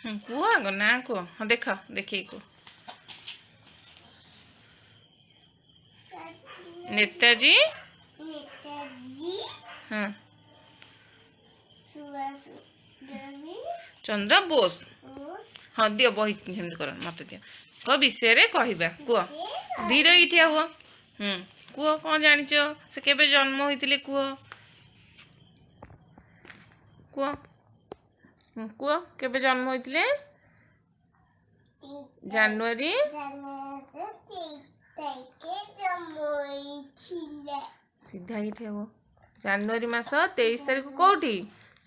कुह आग ना कुह हाँ देख देखिए कुह नेताजी हाँ चंद्र बोस हाँ दियो बही सेमती कर मत दियो कह विषय कहवा कुह धीरे ठिया हुआ कुह कौन जानिच से केबे जन्म होइतिले कुह कुह कुह केबे जन्म होइतिले जनवरी सीधा ही ठिया हुआ जनवरी मास 23 तारीख कोठी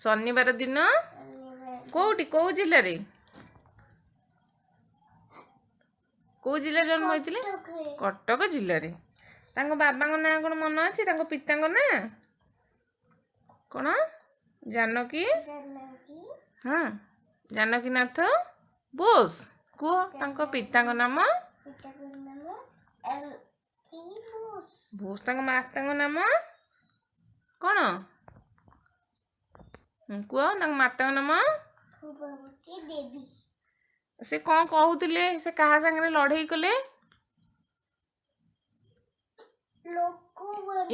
शनिवार दिन कोठी कौ जिल्ला रे कौ जिल्ला जन्म होइतिले कटक जिल्ला रे तांको बाबांको ना कोन मन अछि तांको पितांको ना कोन जानकी हाँ जानकीनाथ बोस कुह तांको पितांको नाम बोस तांको मातांको नाम कोन कुह तांको मातांको नाम से कौन कहूतिले से कहा संगे लड़ाई कले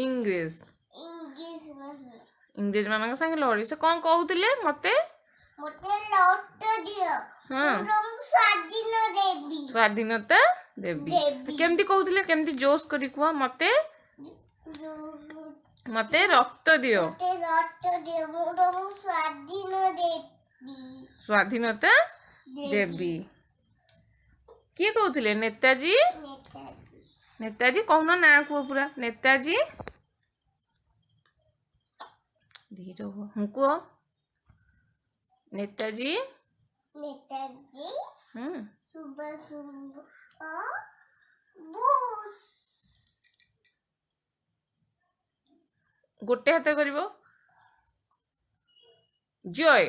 इंग्रेज इंग्रेज मान संगे लड़ी से कौन कहूतिले मते स्वाधीनता देवी केमती कहूतिले केमती जोश करी कुह मते मते रक्त दियो स्वाधीनता देवी किए कहूतिले नेताजी नेताजी कहून ना कुह पूरा नेताजी धीरे हुआ कुह नेताजी सुभाष बोस गोटे हाथ करिवो जय